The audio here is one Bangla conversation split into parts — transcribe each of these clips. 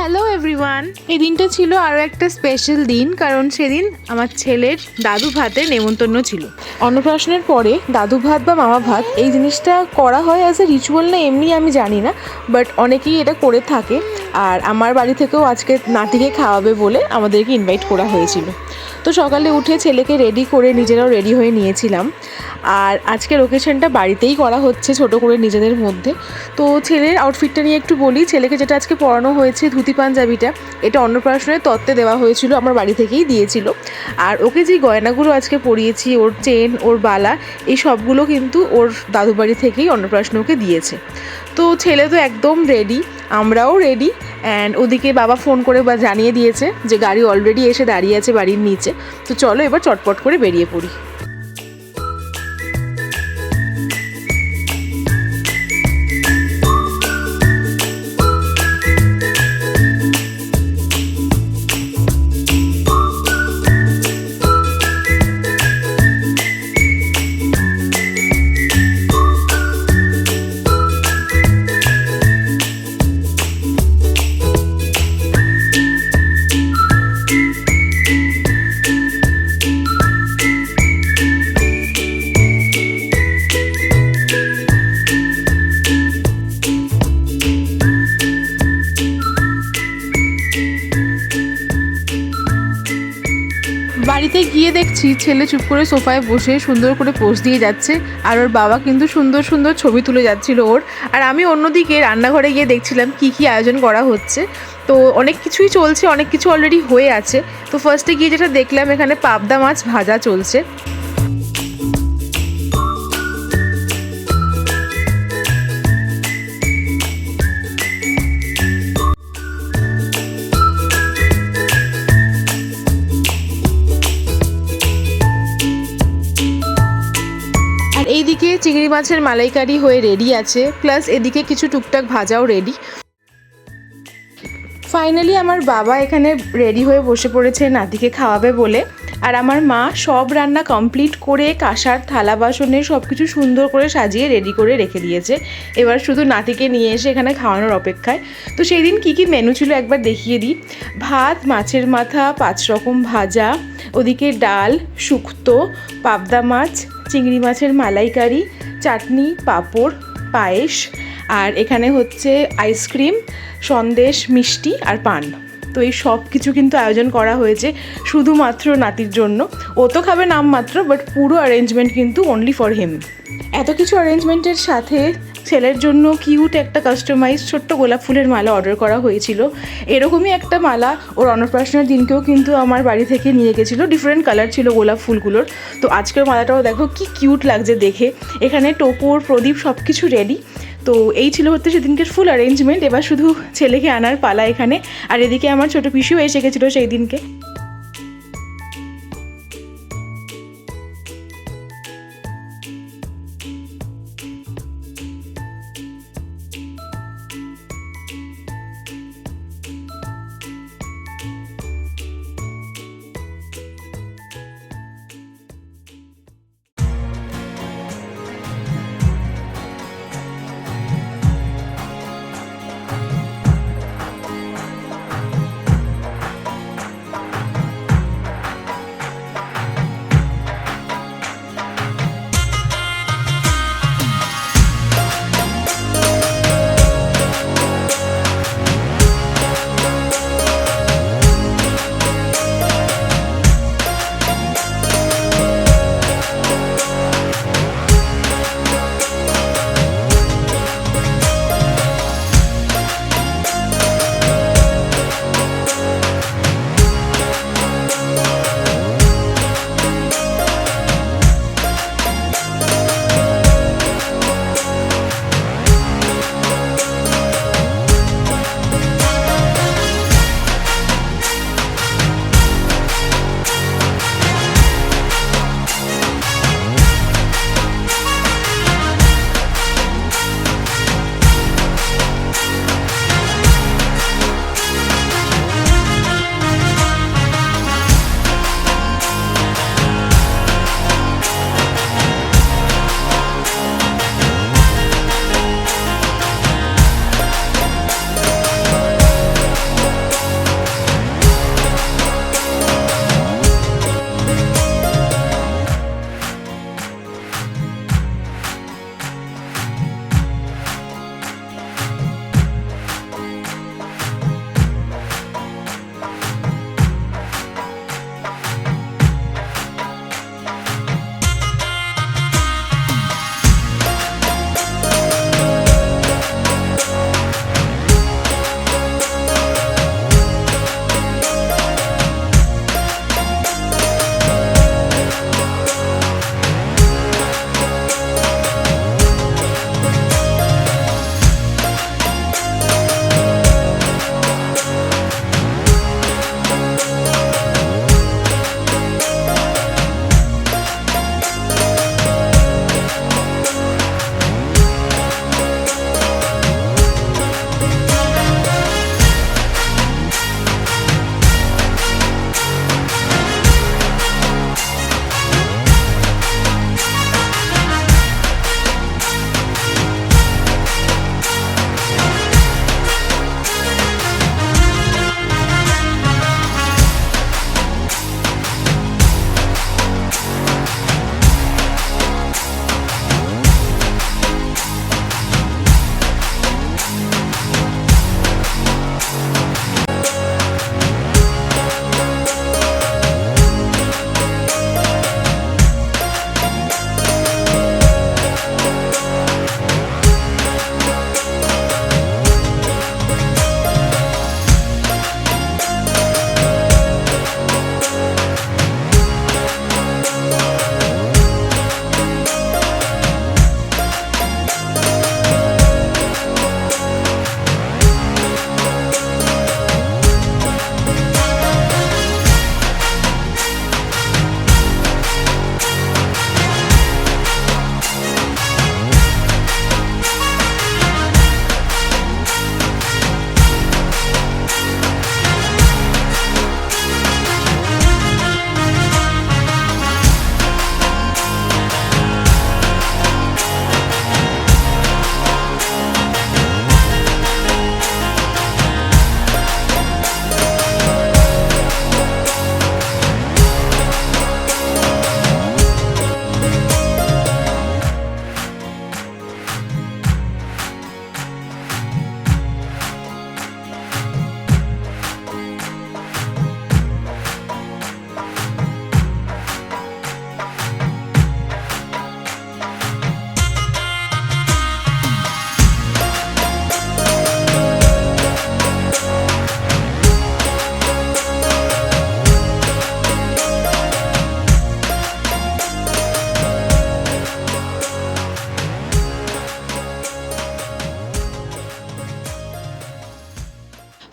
হ্যালো এভরিওয়ান, এই দিনটা ছিল আরও একটা স্পেশাল দিন, কারণ সেদিন আমার ছেলের দাদু ভাতের নেমন্তন্ন ছিল। অন্নপ্রাশনের পরে দাদু ভাত বা মামা ভাত এই জিনিসটা করা হয় অ্যাজ এ রিচুয়াল না এমনি আমি জানি না, বাট অনেকেই এটা করে থাকে। আর আমার বাড়ি থেকেও আজকে নাতিকে খাওয়াবে বলে আমাদেরকে ইনভাইট করা হয়েছিল। তো সকালে উঠে ছেলেকে রেডি করে নিজেরাও রেডি হয়ে নিয়েছিলাম। আর আজকের ওকেশনটা বাড়িতেই করা হচ্ছে ছোট করে নিজেদের মধ্যে। তো ছেলের আউটফিটটা নিয়ে একটু বলি। ছেলেকে যেটা আজকে পরানো হয়েছে ধুতি পাঞ্জাবিটা, এটা অন্নপ্রাশনের তত্ত্বে দেওয়া হয়েছিল, আমার বাড়ি থেকেই দিয়েছিল। আর ওকে যে গয়নাগুলো আজকে পরিয়েছি, ওর চেন, ওর বালা, এই সবগুলো কিন্তু ওর দাদু বাড়ি থেকেই অন্নপ্রাশন ওকে দিয়েছে। তো ছেলে তো একদম রেডি, আমরাও রেডি। অ্যান্ড ওদিকে বাবা ফোন করে বা জানিয়ে দিয়েছে যে গাড়ি অলরেডি এসে দাঁড়িয়ে আছে বাড়ির নিচে। তো চলো এবার চটপট করে বেরিয়ে পড়ি। বাড়িতে গিয়ে দেখছি ছেলে চুপ করে সোফায় বসে সুন্দর করে পোজ দিয়ে যাচ্ছে, আর ওর বাবা কিন্তু সুন্দর সুন্দর ছবি তুলে যাচ্ছিল ওর। আর আমি অন্যদিকে রান্নাঘরে গিয়ে দেখছিলাম কি কি আয়োজন করা হচ্ছে। তো অনেক কিছুই চলছে, অনেক কিছু অলরেডি হয়ে আছে। তো ফার্স্টে গিয়ে যেটা দেখলাম, এখানে পাবদা মাছ ভাজা চলছে। এইদিকে চিংড়ি মাছের মালাইকারি হয়ে রেডি আছে, প্লাস এদিকে কিছু টুকটাক ভাজাও রেডি। ফাইনালি আমার বাবা এখানে রেডি হয়ে বসে পড়েছে নাতিকে খাওয়াবে বলে। আর আমার মা সব রান্না কমপ্লিট করে কাঁসার থালা বাসনে সব কিছু সুন্দর করে সাজিয়ে রেডি করে রেখে দিয়েছে। এবার শুধু নাতিকে নিয়ে এসে এখানে খাওয়ানোর অপেক্ষায়। তো সেই দিন কী কী মেনু ছিল একবার দেখিয়ে দিই। ভাত, মাছের মাথা, 5 রকম ভাজা, ওদিকে ডাল, শুক্তো, পাবদা মাছ, চিংড়ি মাছের মালাইকারি, চাটনি, পাঁপড়, পায়েস, আর এখানে হচ্ছে আইসক্রিম, সন্দেশ, মিষ্টি আর পান। তো এই সব কিছু কিন্তু আয়োজন করা হয়েছে শুধুমাত্র নাতির জন্য। ও তো খাবে নামমাত্র, বাট পুরো অ্যারেঞ্জমেন্ট কিন্তু অনলি ফর হিম। এত কিছু অ্যারেঞ্জমেন্টের সাথে ছেলের জন্য কিউট একটা কাস্টমাইজ ছোট্ট গোলাপ ফুলের মালা অর্ডার করা হয়েছিল। এরকমই একটা মালা ওর অন্নপ্রাশনের দিনকেও কিন্তু আমার বাড়ি থেকে নিয়ে গেছিলো, ডিফারেন্ট কালার ছিল গোলাপ ফুলগুলোর। তো আজকের মালাটাও দেখো কি কিউট লাগছে দেখে। এখানে টোপর, প্রদীপ সব কিছু রেডি। তো এই ছিল হচ্ছে সেদিনকের ফুল অ্যারেঞ্জমেন্ট। এবার শুধু ছেলেকে আনার পালা এখানে। আর এদিকে আমার ছোটো পিসিও এসে গেছিলো সেই দিনকে।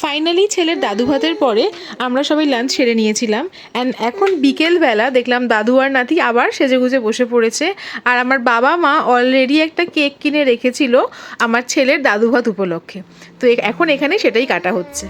ফাইনালি ছেলের দাদু ভাতের পরে আমরা সবাই লাঞ্চ সেরে নিয়েছিলাম। অ্যান্ড এখন বিকেলবেলা দেখলাম দাদু আর নাতি আবার সেজেগুজে বসে পড়েছে। আর আমার বাবা মা অলরেডি একটা কেক কিনে রেখেছিল আমার ছেলের দাদু ভাত উপলক্ষে। তো এখন এখানে সেটাই কাটা হচ্ছে।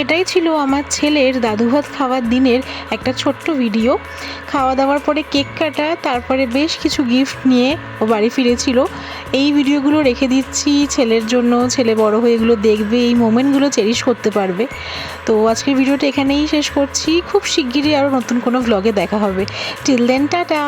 এটাই ছিল আমার ছেলের দাদু ভাত খাওয়ার দিনের একটা ছোট্ট ভিডিও। খাওয়া দাওয়ার পরে কেক কাটা, তারপরে বেশ কিছু গিফট নিয়ে ও বাড়ি ফিরেছিল। এই ভিডিওগুলো রেখে দিচ্ছি ছেলের জন্য, ছেলে বড় হয়ে এগুলো দেখবে, এই মোমেন্টগুলো চেরিশ করতে পারবে। তো আজকের ভিডিওটা এখানেই শেষ করছি। খুব শিগগিরই আরও নতুন কোনো ভ্লগে দেখা হবে। Till then tata.